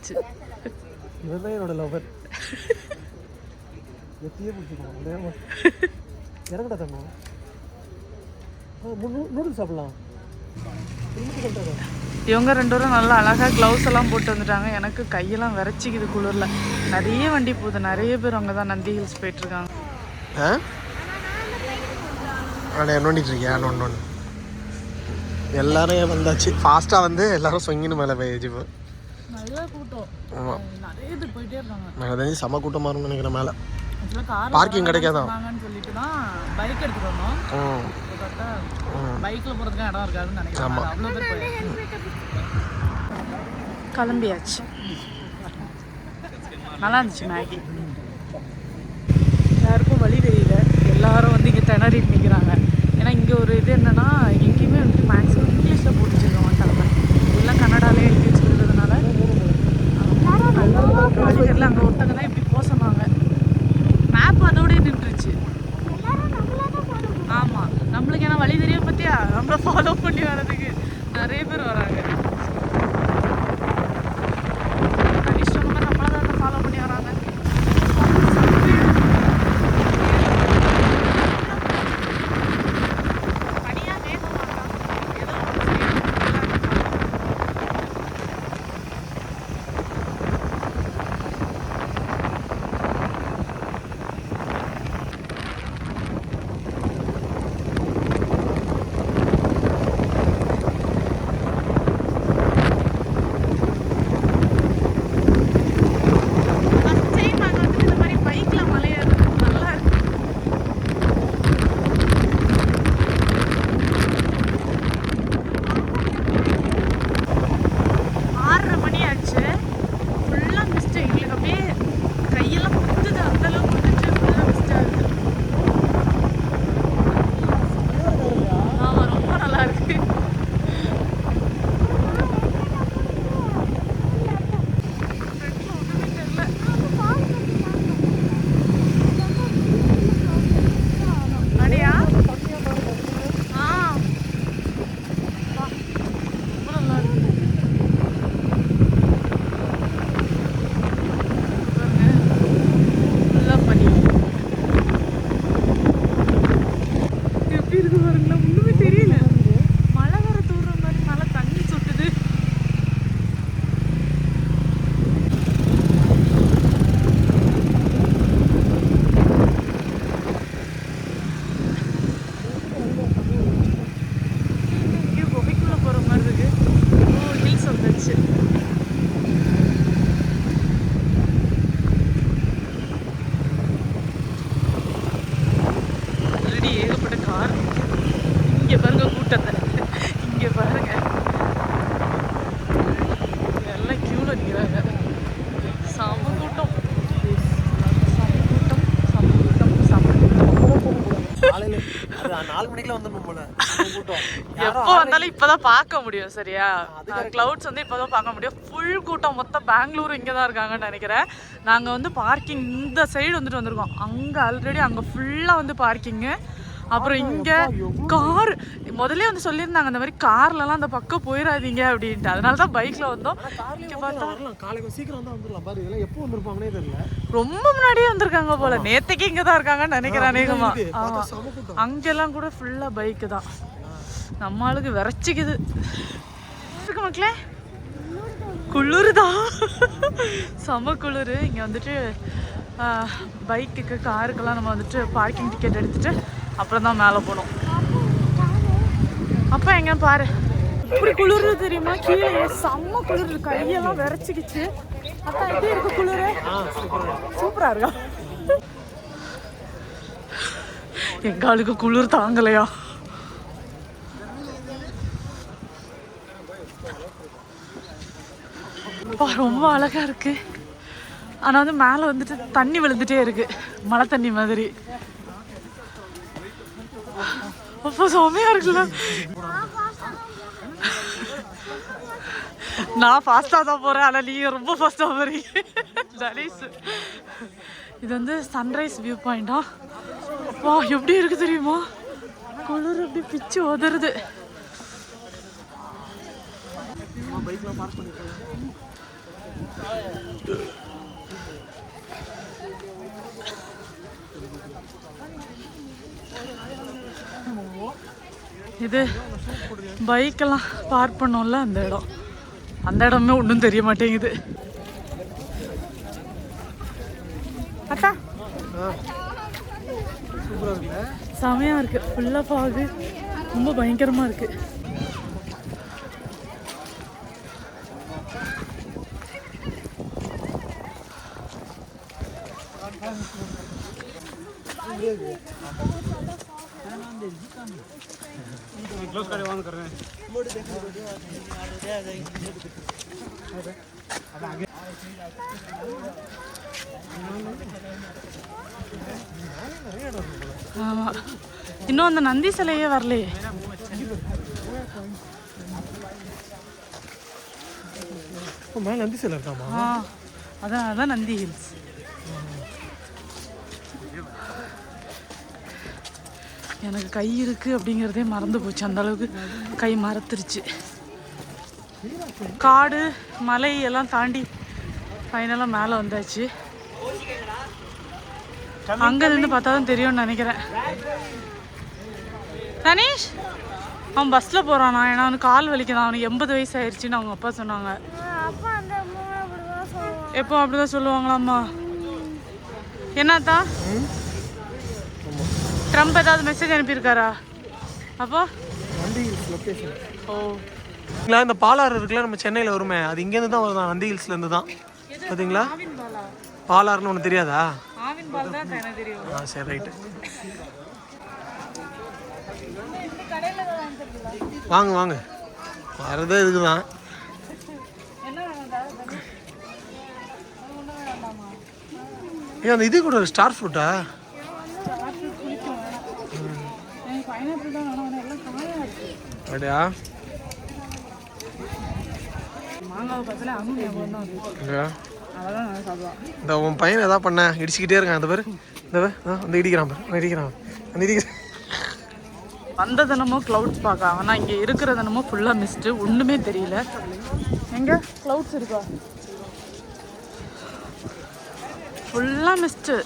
வந்துச்சு. இவன் என்னோட லவர். எத்தியே பிடிச்சிக்கணும். இறங்கடா தண்ணா. நூடுல்ஸ் சாப்பிடலாம். இவங்க 2 பேரும் நல்லா அழகாக க்ளவுஸ் எல்லாம் போட்டு வந்துட்டாங்க. எனக்கு கையெல்லாம் விரைச்சிக்குது குளிரில். நிறைய வண்டி போகுது, நிறைய பேர் அங்கே தான் நந்தி ஹில்ஸ் போயிட்டுருக்காங்க. நோண்டிட்டு இருக்கியா? நோண்டு எல்லாரும் வந்தாச்சு. ஃபாஸ்ட்டாக வந்து எல்லாரும் சொங்கின்னு மேலே போயிடுச்சு. இப்போ நல்ல கூட்டம். ஆமாம், நிறைய பேர் போயிட்டே இருக்காங்க. நான் தெரிஞ்சு செம கூட்டமாக இருக்கும்னு நினைக்கிறேன். மேலே பார்க்கிங் கிடைக்காதான் சொல்லிட்டு தான் பைக் எடுத்துட்டு வந்தோம். பைக்கில் போகிறதுக்கு இடம் இருக்காதுன்னு நினைக்கிறேன். அவ்வளோ பேர் கிளம்பியாச்சு. நல்லா இருந்துச்சு மேகி. யாருக்கும் வழி தெரியல. எல்லாரும் வந்து இங்கே திணறிட்டு நிற்கிறாங்க. ஏன்னா இங்கே ஒரு இது என்னென்னா, எங்கேயுமே வந்து மேக்ஸிமம் இங்கிலீஷில் போட்டு வச்சுருக்க மாட்டாங்க. எல்லாம் கன்னடாலே எழுதி வச்சுருக்கிறதுனால வழி தெரியல. அங்கே ஒருத்தங்க தான் இப்படி போக சொன்னாங்க. மேப் அதோடய நின்றுச்சு. ஆமாம், நம்மளுக்கு ஏன்னா வழி தெரியும் பற்றியா, நம்மளை ஃபாலோ பண்ணி வர்றதுக்கு நிறைய பேர் வராங்க. கனிஷ்டமாக நம்மளை தான் ஃபாலோ பண்ணி வராங்க. எப்போ வந்தாலும் இப்போதான் பார்க்க முடியும். சரியா, கிளவுட்ஸ் வந்து இப்போதான் பார்க்க முடியும். ஃபுல் கூட்டம். மொத்தம் பெங்களூர் இங்கே தான் இருக்காங்கன்னு நினைக்கிறேன். நாங்கள் வந்து பார்க்கிங் இந்த சைடு வந்துட்டு வந்திருக்கோம். அங்கே ஆல்ரெடி அங்கே ஃபுல்லாக வந்து பார்க்கிங்கு. அப்புறம் இங்கே கார் முதல்ல வந்து சொல்லியிருந்தாங்க, அந்த மாதிரி கார்லலாம் அந்த பக்கம் போயிடாதீங்க அப்படின்ட்டு. அதனால தான் பைக்கில் வந்தோம். இங்கே பார்த்தா ரொம்ப முன்னாடியே வந்திருக்காங்க போல. நேற்றுக்கு இங்கே தான் இருக்காங்கன்னு நினைக்கிறேன் அநேகமா. ஆமாம், அங்கெல்லாம் கூட ஃபுல்லாக பைக்கு தான். நம்ம ஆளுக்கு விரைச்சிக்குது இருக்கு மக்களே. குளிர் தான், செம குளிர். இங்கே வந்துட்டு பைக்குக்கு காருக்கெல்லாம் நம்ம வந்துட்டு பார்க்கிங் டிக்கெட் எடுத்துகிட்டு அப்புறம் தான் மேலே போனோம். அப்போ எங்க பாரு இப்படி குளிர் தெரியுமா? கீழே செம்ம குளிர். கையெல்லாம் விரைச்சிக்கிச்சு. அப்போ எப்படி இருக்கு குளிர்? சூப்பராக இருக்கா? எங்க ஆளுக்கு குளிர் தாங்கலையா? ரொம்ப அழகா இருக்கு. ஆனால் வந்து மேலே வந்துட்டு தண்ணி விழுந்துட்டே இருக்கு, மழை தண்ணி மாதிரி. அப்போ செம்மையா இருக்குல்ல. நான் ஃபாஸ்ட்டாக தான் போகிறேன், ஆனால் நீங்கள் ரொம்ப ஃபாஸ்ட்டாக போகிறீங்க. ஜலீஸ். இது வந்து சன்ரைஸ் வியூ பாயிண்டா? வா, எப்படி இருக்கு தெரியுமா? குளிர் அப்படி பிச்சு உதறுது. இது பைக்கெல்லாம் பார்க் பண்ணோம்ல அந்த இடமே ஒன்றும் தெரிய மாட்டேங்குது. அத்தா செமையா இருக்கு, ஃபுல்லா பாகு, ரொம்ப பயங்கரமா இருக்கு. ஆமா, இன்னும் அந்த நந்தி சிலையே வரலையே. நந்தி சிலை இருக்காமா? அதான் நந்தி ஹில்ஸ். எனக்கு கை இருக்கு அப்படிங்கிறதே மறந்து போச்சு, அந்த அளவுக்கு கை மறந்துருச்சு. காடு மலை எல்லாம் தாண்டி ஃபைனலாக மேலே வந்தாச்சு. அங்கே நின்று பார்த்தா தான் தெரியும்னு நினைக்கிறேன். தனீஷ் அவன் பஸ்ஸில் போகிறானா, ஏன்னா அவனுக்கு கால் வலிக்குதான், அவனுக்கு 80 வயசு ஆயிடுச்சுன்னு அவங்க அப்பா சொன்னாங்க. எப்போ அப்படிதான் சொல்லுவாங்களாம்மா? என்னத்தான் ட்ரம்ப் ஏதாவது மெசேஜ் அனுப்பியிருக்காரா? அப்போ ஓ இந்த பாலாறு இருக்குல்ல, நம்ம சென்னையில் வருமே, அது இங்கேருந்து தான் வருதான், நந்தி ஹில்ஸ்லேருந்து தான். பார்த்தீங்களா? பாலாறுன்னு ஒன்று தெரியாதா? சரி ரைட்டு, வாங்க வாங்க, வரதே இதுக்கு தான். ஏன் அந்த இது கூட ஸ்டார் ஃப்ரூட்டா? அப்படியா? இந்த உன் பையன் எதாவது பண்ண இடிச்சுக்கிட்டே இருக்கான். அந்த பேர் இந்த இடிக்கிறான் அந்த இடிக்கிறான். வந்த தினமோ க்ளவுட்ஸ் பார்க்க, ஆனால் இங்கே இருக்கிற தினமோ ஃபுல்லாக மிஸ்ட்டு, ஒன்றுமே தெரியல. எங்கே க்ளவுட்ஸ் இருக்கா? ஃபுல்லாக மிஸ்ட்டு,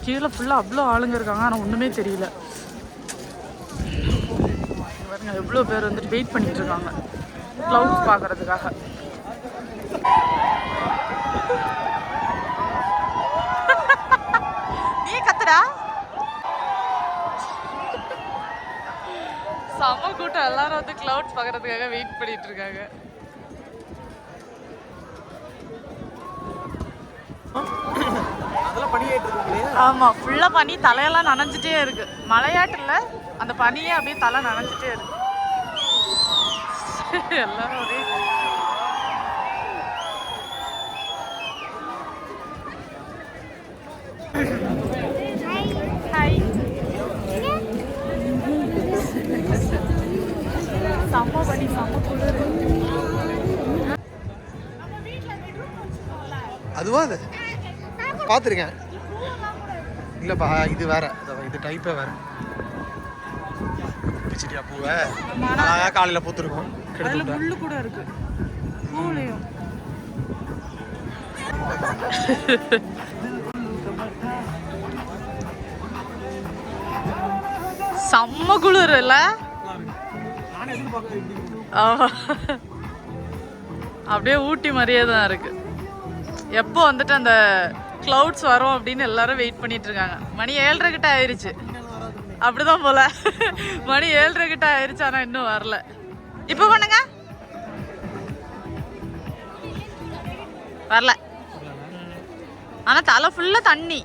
கீழே ஃபுல்லாக அவ்வளோ ஆளுங்க இருக்காங்க, ஆனால் ஒன்றுமே தெரியல. பாருங்க எவ்வளோ பேர் வந்துட்டு வெயிட் பண்ணிட்டு இருக்காங்க க்ளவுட்ஸ் பார்க்கறதுக்காக. நீ கத்துடா, செம கூட்டம், எல்லாரும் வந்து க்ளவுட்ஸ் பார்க்கறதுக்காக வெயிட் பண்ணிட்டு இருக்காங்க. ஆமா, ஃபுல்லா பனி, தலையெல்லாம் நனைஞ்சிட்டே இருக்கு. மலையாட்டுல அந்த பனியே அப்படியே தலை நனைஞ்சிட்டே இருக்கு. எல்லாரும் ஒரே ஹாய். செம்ம பனி, செம்ம குளிர். அதுவா? அது பார்த்துருக்கேன். இல்லைப்பா, இது வேற, இது டைப்பே வேற. பிச்சிட்டியா பூவை? காலையில் பூத்துருக்கோம். முள்ளு கூட இருக்கு பூலையும். செம்ம குளிர் இல்ல? அப்படியே ஊட்டி மாதிரியே தான் இருக்கு. எப்போ வந்துட்டு அந்த கிளவுட்ஸ் வரும் அப்படின்னு எல்லாரும் வெயிட் பண்ணிட்டு இருக்காங்க. மணி 7:30 கிட்ட ஆயிடுச்சு, அப்படிதான் போல. மணி 7:30 கிட்ட ஆயிடுச்சு, ஆனா இன்னும் வரல. இப்போ பண்ணுங்க, வரல. ஆனா தலை ஃபுல்லா தண்ணி.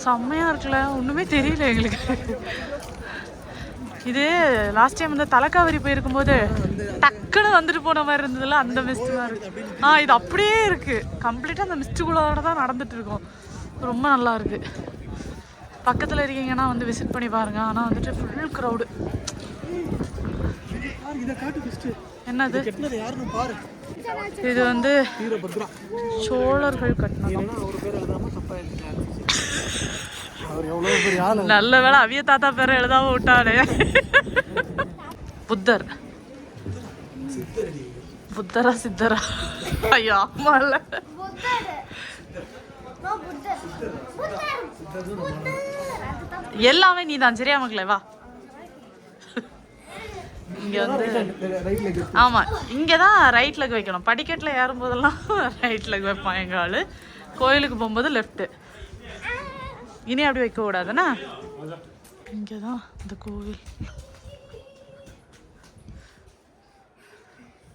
செம்மையா இருக்குல்ல, ஒண்ணுமே தெரியல எங்களுக்கு. இது லாஸ்ட் டைம் வந்து தலைக்காவரி போயிருக்கும்போது டக்குன்னு வந்துட்டு போன மாதிரி இருந்ததுல, அந்த மிஸ்ட் தான் இருக்கு. இது அப்படியே இருக்கு, கம்ப்ளீட்டா அந்த மிஸ்டுக்குள்ளோட தான் நடந்துட்டு இருக்கோம். ரொம்ப நல்லா இருக்கு. பக்கத்துல இருக்கீங்கன்னா வந்து விசிட் பண்ணி பாருங்க. ஆனா வந்துட்டு ஃபுல் க்ரௌடு. என்னது? இது வந்து சோழர்கள் கட்டினது. நல்ல வேளை அவிய தாத்தா பேரை எழுதாம விட்டானே. புத்தர். புத்தரா சித்தரா? ஐயோ ஆமா இல்ல, எல்லாமே நீ தான். சரியா மக்களே வா. இங்க வந்து ஆமா இங்கதான் ரைட் லெக் வைக்கணும். படிக்கட்டுல ஏறும் போதெல்லாம் ரைட் லெக் வைப்பான் எங்க ஆளு. கோயிலுக்கு போகும்போது லெஃப்ட். இனி அப்படி வைக்க கூடாதுன்னா. இங்கதான் இந்த கோவில்.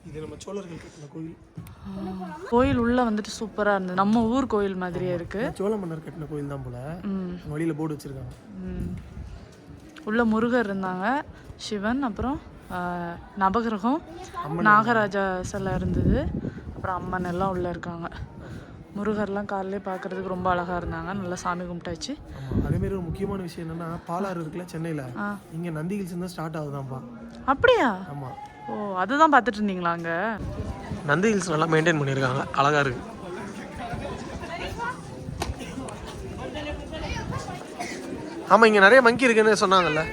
இது நம்ம சோழர்கள் கட்டின கோயில். கோயில் உள்ள வந்துட்டு சூப்பரா இருந்தது. நம்ம ஊர் கோயில் மாதிரியே இருக்கு. சோழ மன்னர் கட்டின கோயில் தான் போல. வழியில போர்டு வச்சிருக்காங்க. உள்ள முருகர் இருந்தாங்க, சிவன், அப்புறம் நவகிரகம், நாகராஜா சிலை இருந்தது, அப்புறம் அம்மன் எல்லாம் உள்ள இருக்காங்க. முருகர்லாம் காலையிலே பார்க்கறதுக்கு ரொம்ப அழகா இருந்தாங்க. நல்லா சாமி கும்பிட்டாச்சு. அதே மாதிரி ஒரு முக்கியமான விஷயம் என்னன்னா, பாலாறு இருக்குல்ல சென்னையில, இங்க நந்தி ஹில்ஸ் தான் ஸ்டார்ட் ஆகுதாம்பா. அப்படியா? ஆமா. ஓ அதுதான் பார்த்துட்டு இருந்தீங்களா? அங்க நந்தி ஹில்ஸ் நல்லா மெயின்டைன் பண்ணியிருக்காங்க, அழகா இருக்கு. ஆமா இங்க நிறைய மங்கி இருக்குன்னு சொன்னாங்கல்ல.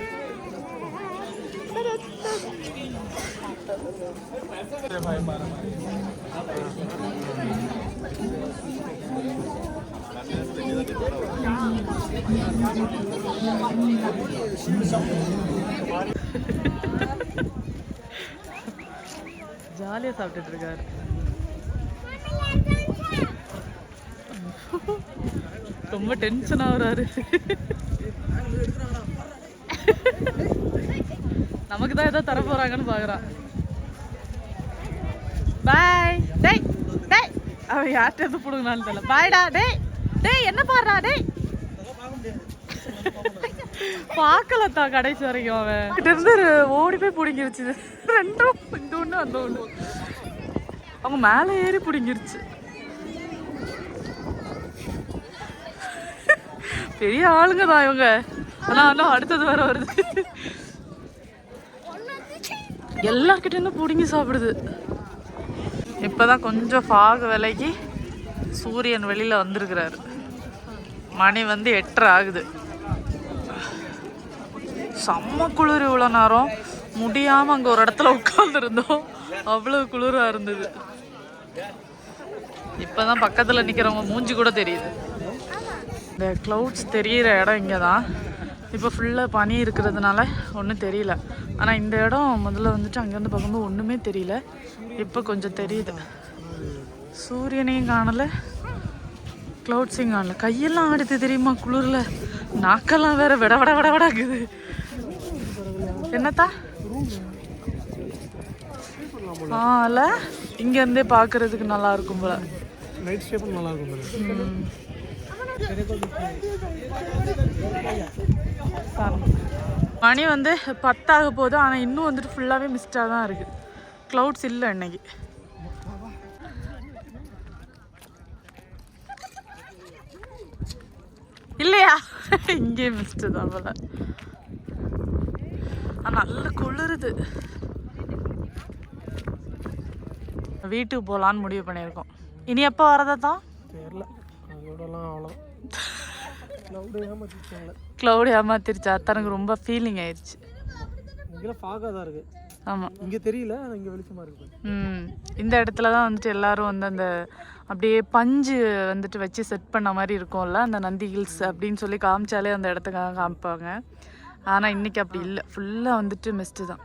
ஜாலியா சாப்பிட்டுட்டு இருக்காரு. ரொம்ப டென்ஷன் ஆகுறாரு. நமக்கு தான் ஏதோ தர போறாங்கன்னு பாக்குறான். பாய். டேய் டேய் அவன் யார்கிட்ட எது பிடுங்கினாலும் தெரியல. பாய்டா. டேய் டேய் என்ன பாடுறா? டேய் பார்க்கலத்தா கடைசி வரைக்கும். அவன் கிட்ட இருந்து ஓடி போய் பிடிங்கிருச்சு. ரெண்டும் இந்த ஒண்ணு அந்த ஒண்ணு. அவங்க மேலே ஏறி பிடிங்கிருச்சு. பெரிய ஆளுங்க தான் இவங்க. ஆனா அடுத்தது வேற வருது. எல்லார்கிட்ட இருந்து பிடிங்கி சாப்பிடுது. இப்பதான் கொஞ்சம் ஃபாக் விலைக்கு சூரியன் வெளியில வந்திருக்கிறாரு. மணி வந்து 8:30 ஆகுது. செம்ம குளிர். இவ்வளோ நேரம் முடியாம அங்க ஒரு இடத்துல உட்கார்ந்துருந்தோம். அவ்வளவு குளிரா இருந்தது. இப்பதான் பக்கத்துல நிக்கிறவங்க மூஞ்சி கூட தெரியுது. இந்த கிளவுட்ஸ் தெரியிற இடம் இங்கே தான். இப்போ ஃபுல்லாக பனி இருக்கிறதுனால ஒன்றும் தெரியல. ஆனால் இந்த இடம் முதல்ல வந்துட்டு அங்கேருந்து பார்க்கும்போது ஒன்றுமே தெரியல. இப்போ கொஞ்சம் தெரியுது. சூரியனையும் காணலை, கிளவுட்ஸையும் காணலை. கையெல்லாம் ஆடுது தெரியுமா குளிரில். நாக்கெல்லாம் வேற விட விட விட விடாக்குது. என்னத்தா இல்ல இங்கேருந்தே பார்க்கறதுக்கு நல்லா இருக்கும் போல. நைட் ஸ்டே பண்ண நல்லா இருக்கும். மணி வந்து 10 ஆக போகுது. ஆனால் இன்னும் வந்துட்டு ஃபுல்லாகவே மிஸ்டாக தான் இருக்குது. க்ளவுட்ஸ் இல்லை இன்னைக்கு. இல்லையா? இங்கே மிஸ்டு தான் போல. நல்ல குளிருது. வீட்டுக்கு போகலான்னு முடிவு பண்ணியிருக்கோம். இனி எப்போ வரதா தான் தெரியல. அதோடலாம் அவ்வளோ க்ளவுட் ஏமாத்திருச்சு. தனக்கு ரொம்ப ஃபீலிங் ஆயிடுச்சு. இங்கே ஃபாகாக தான் இருக்குது. ஆமாம் இங்கே தெரியல, இங்கே வெளிச்சமாக இருக்குது. இந்த இடத்துல தான் வந்துட்டு எல்லாரும் வந்து அந்த அப்படியே பஞ்சு வந்துட்டு வச்சு செட் பண்ண மாதிரி இருக்கும்ல, அந்த நந்தி ஹில்ஸ் அப்படின்னு சொல்லி காமிச்சாலே அந்த இடத்துக்காக காமிப்பாங்க. ஆனால் இன்னைக்கு அப்படி இல்லை. ஃபுல்லாக வந்துட்டு மிஸ்ட்டு தான்.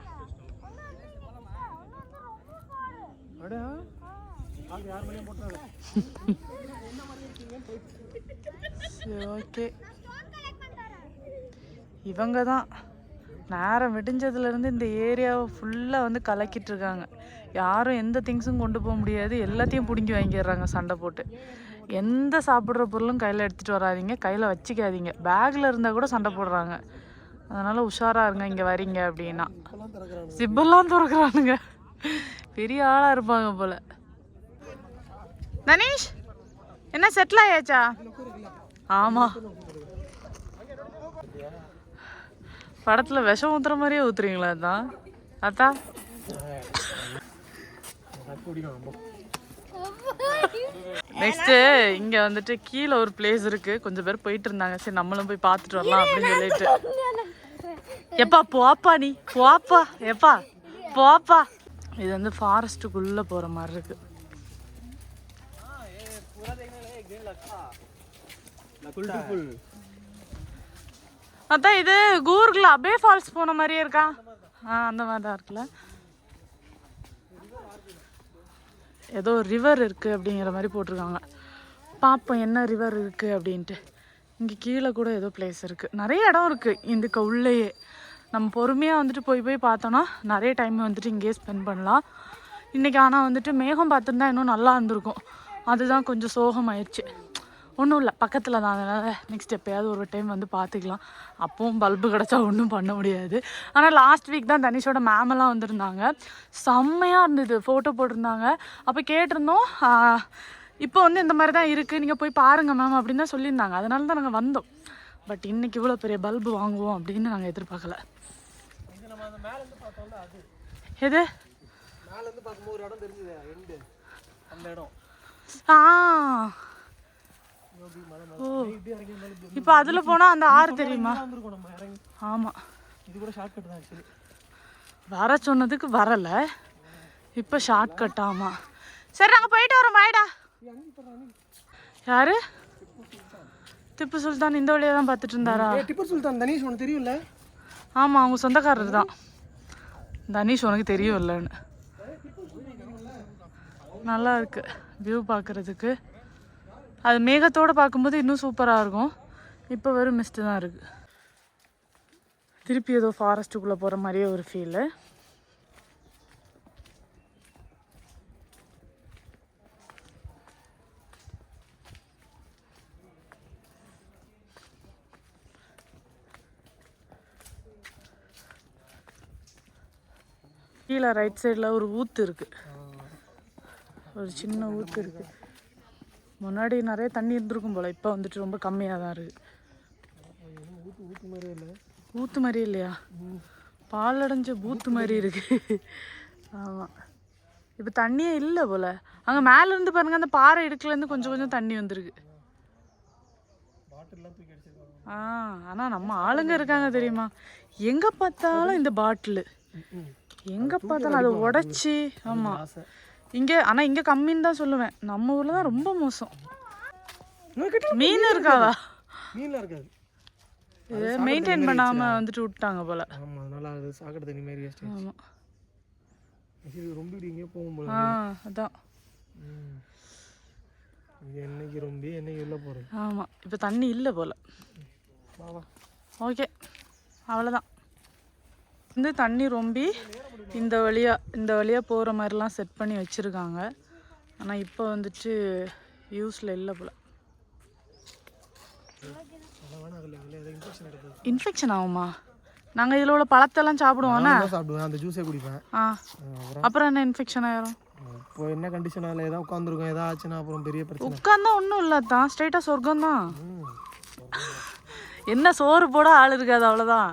ஓகே, இவங்க தான் நேரம் விடிஞ்சதுலேருந்து இந்த ஏரியாவை ஃபுல்லாக வந்து கலக்கிட்டு இருக்காங்க. யாரும் எந்த திங்ஸும் கொண்டு போக முடியாது. எல்லாத்தையும் பிடுங்கி வாங்கிடுறாங்க சண்டை போட்டு. எந்த சாப்பிட்ற பொருளும் கையில் எடுத்துகிட்டு வராதிங்க, கையில் வச்சிக்காதீங்க. பேக்கில் இருந்தால் கூட சண்டை போடுறாங்க. அதனால் உஷாராக இருங்க இங்கே வரீங்க அப்படின்னா. சிப்பெல்லாம் திறக்கிறானுங்க. பெரிய ஆளாக இருப்பாங்க போல். தனீஷ் என்ன செட்டில் ஆயாச்சா? ஆமாம், படத்தில் விஷம் ஊற்றுற மாதிரியே ஊற்றுறீங்களா? அதான் அத்தா நெக்ஸ்ட்டு இங்கே வந்துட்டு கீழே ஒரு பிளேஸ் இருக்குது. கொஞ்சம் பேர் போயிட்டு இருந்தாங்க. சரி நம்மளும் போய் பார்த்துட்டு வரலாம் அப்படின்னு சொல்லிட்டு. எப்பா போப்பா, நீ போப்பா. எப்பா போப்பா. இது வந்து ஃபாரஸ்ட்டுக்குள்ளே போகிற மாதிரி இருக்கு. அதான் இது கூர்கில் அபே ஃபால்ஸ் போன மாதிரியே இருக்கா? அந்த மாதிரி தான் இருக்குல்ல. ஏதோ ரிவர் இருக்குது அப்படிங்கிற மாதிரி போட்டிருக்காங்க. பார்ப்போம் என்ன ரிவர் இருக்குது அப்படின்ட்டு. இங்கே கீழே கூட ஏதோ பிளேஸ் இருக்குது. நிறைய இடம் இருக்குது இதுக்கு உள்ளேயே. நம்ம பொறுமையாக வந்துட்டு போய் பார்த்தோன்னா நிறைய டைம் வந்துட்டு இங்கேயே ஸ்பெண்ட் பண்ணலாம். இன்றைக்கி ஆனால் வந்துட்டு மேகம் பார்த்துருந்தா இன்னும் நல்லா இருந்திருக்கும். அதுதான் கொஞ்சம் சோகமாயிடுச்சு. ஒன்றும் இல்லை, பக்கத்தில் தான். அதனால் நெக்ஸ்ட் எப்போயாவது ஒரு டைம் வந்து பார்த்துக்கலாம். அப்பவும் பல்பு கிடச்சா ஒன்றும் பண்ண முடியாது. ஆனால் லாஸ்ட் வீக் தான் தனிஷோட மேமெல்லாம் வந்திருந்தாங்க. செம்மையாக இருந்தது, ஃபோட்டோ போட்டிருந்தாங்க. அப்போ கேட்டிருந்தோம், இப்போ வந்து இந்த மாதிரி தான் இருக்குது, நீங்கள் போய் பாருங்கள் மேம் அப்படின்னு தான் சொல்லியிருந்தாங்க. அதனால தான் நாங்கள் வந்தோம். பட் இன்றைக்கி இவ்வளோ பெரிய பல்பு வாங்குவோம் அப்படின்னு நாங்கள் எதிர்பார்க்கல. எது ஓ, இப்போ அதில் போனால் அந்த ஆறு தெரியுமா? ஆமாம், வர சொன்னதுக்கு வரலை, இப்போ ஷார்ட்கட். ஆமாம், சரி நாங்கள் போயிட்டு வரோம், பாய்டா. யாரு? திப்பு சுல்தான் இந்த வழியாக தான் பார்த்துட்டு இருந்தாரா? திப்பு சுல்தான் தனீஷ் உனக்கு தெரியும்ல? ஆமாம், அவங்க சொந்தக்காரர் தான். தனீஷ் உனக்கு தெரியும் இல்லைன்னு. நல்லா இருக்கு வியூ பார்க்குறதுக்கு. அது மேகத்தோடு பார்க்கும்போது இன்னும் சூப்பராக இருக்கும். இப்போ வெறும் மிஸ்ட்டு தான் இருக்குது. திருப்பி ஏதோ ஃபாரஸ்ட்டுக்குள்ளே போகிற மாதிரியே ஒரு ஃபீலு. கீழே ரைட் சைடில் ஒரு ஊற்று இருக்குது, ஒரு சின்ன ஊற்று இருக்குது. முன்னாடி நிறைய தண்ணி இருந்திருக்கும் போல், இப்போ வந்துட்டு ரொம்ப கம்மியாக தான் இருக்குது. ஊற்று மாதிரி இல்லையா? பால் அடைஞ்ச பூத்து மாதிரி இருக்குது. ஆமாம், இப்போ தண்ணியே இல்லை போல். அங்கே மேலேருந்து பாருங்கள், அந்த பாறை இடுக்குலேருந்து கொஞ்சம் கொஞ்சம் தண்ணி வந்துருக்கு. ஆனால் நம்ம ஆளுங்க இருக்காங்க தெரியுமா, எங்கே பார்த்தாலும் இந்த பாட்டிலு, எங்கே பார்த்தாலும் அதை உடச்சி. ஆமாம், இங்கே ஆனால் இங்கே கம்மின்னு தான் சொல்லுவேன். நம்ம ஊரில் தான் ரொம்ப மோசம். மீன் இருக்காதா? மீன்லாம் இருக்காது, இது மெயின்டைன் பண்ணாமல் வந்துட்டு விட்டாங்க போல். ஆமாம், அதனால அது சாக்கடை தண்ணி மாதிரி வேஸ்ட். ஆமாம், இது ரொம்ப இங்கே போகும் போல. அதான் என்னைக்கு ரொம்ப என்னைக்கு உள்ள போகிறது. ஆமாம், இப்போ தண்ணி இல்லை போல். ஓகே, அவ்வளோதான். வந்து தண்ணி ரொம்பி இந்த வழியாக போகிற மாதிரிலாம் செட் பண்ணி வச்சுருக்காங்க. ஆனால் இப்போ வந்துட்டு யூஸில் இல்லை போல். இன்ஃபெக்ஷன் ஆகுமா? நாங்கள் இதில் உள்ள பழத்தெல்லாம் சாப்பிடுவோம்னா சாப்பிடுவேன், அந்த ஜூஸே குடிப்பேன். அப்புறம் என்ன இன்ஃபெக்ஷன் ஆயிரும்? இப்போ என்ன கண்டிஷன் அதில் ஏதாவது உட்காந்துருக்கோம், ஏதாவது ஆச்சுன்னா அப்புறம் பெரிய பிரச்சனை. உட்காந்தா ஒன்றும் இல்லை தான், ஸ்ட்ரைட்டாக சொர்க்கம் தான். என்ன சோறு போட ஆள் இருக்காது, அவ்வளோதான்.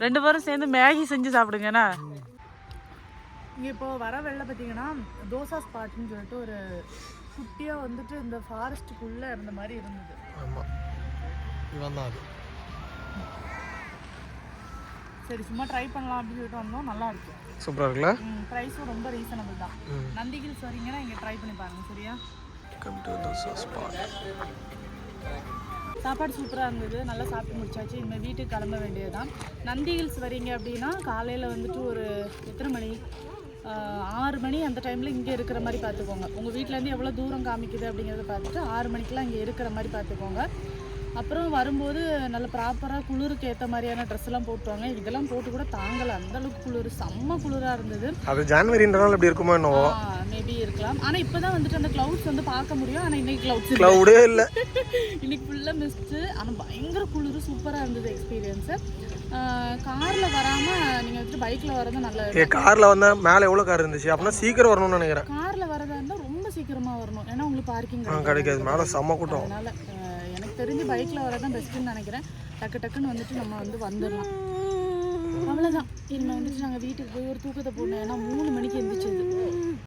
2 பேரும் சேர்ந்து மேகி செஞ்சு சாப்பிடுங்கண்ணா. இங்கே இப்போ வர வெளில பார்த்தீங்கன்னா தோசா ஸ்பாட்னு சொல்லிட்டு ஒரு குட்டியாக வந்துட்டு இந்த ஃபாரஸ்ட்டுக்குள்ளே இருந்த மாதிரி இருந்தது. ஆமாம், இவன் தான் அது. சரி, சும்மா ட்ரை பண்ணலாம் அப்படின்னு சொல்லிட்டு வந்தோம். நல்லா இருக்கு, சூப்பராக இருக்குல்ல. ப்ரைஸும் ரொம்ப ரீசனபிள் தான். நந்தி ஹில்ஸ் வரீங்கன்னா இங்கே ட்ரை பண்ணி பாருங்க. சரியா? Come to dosa spot. சாப்பாடு சூப்பராக இருந்தது, நல்லா சாப்பிட்டு முடிச்சாச்சு. இனிமேல் வீட்டுக்கு கிளம்ப வேண்டியது தான். நந்தி ஹில்ஸ் வரீங்க அப்படின்னா காலையில் வந்துட்டு ஒரு எத்தனை மணி, 6 மணி அந்த டைமில் இங்கே இருக்கிற மாதிரி பார்த்துக்கோங்க. உங்கள் வீட்டிலேருந்து எவ்வளோ தூரம் காமிக்குது அப்படிங்கிறத பார்த்துட்டு 6 மணிக்கெலாம் இங்கே இருக்கிற மாதிரி பார்த்துக்கோங்க. அப்புறம் வரும்போது நல்ல ப்ராப்பராக குளிருக்கு ஏற்ற மாதிரியான ட்ரெஸ்லாம் போட்டுவாங்க. இதெல்லாம் போட்டு கூட தாங்கலை, அந்தளவுக்கு குளிர், செம்ம குளிராக இருந்தது. அது ஜனவரின்றனால அப்படி இருக்குமா என்னவோ, மேபி இருக்கலாம். ஆனால் இப்போ தான் வந்துட்டு அந்த க்ளவுட்ஸ் வந்து பார்க்க முடியும். ஆனால் இன்னைக்கு க்ளவுடே இல்லை, இன்னைக்கு ஃபுல்லாக மிஸ்ட்டு. ஆனால் பயங்கர குளிர், சூப்பராக இருந்தது எக்ஸ்பீரியன்ஸு. காரில் வராமல் நீங்கள் வந்துட்டு பைக்கில் வரது நல்லா இருக்கும். காரில் வந்தால் மேலே எவ்வளோ கார் இருந்துச்சு அப்படின்னா சீக்கிரம் வரணும்னு நினைக்கிறேன். காரில் வரதா இருந்தால் ரொம்ப சீக்கிரமாக வரணும், ஏன்னா உங்களுக்கு பார்க்கிங் கிடைக்காது, மேலே செம்ம கூட்டம். அதனால் எனக்கு தெரிஞ்சு பைக்கில் வரதான் பெஸ்ட்டுன்னு நினைக்கிறேன். டக்குன்னு வந்துட்டு நம்ம வந்துடலாம். அவ்வளோதான். இனிமேல் வந்துட்டு நாங்கள் வீட்டுக்கு போய் ஒரு தூக்கத்தை போடணும், ஏன்னா 3 மணிக்கு எழுந்திரிச்சது.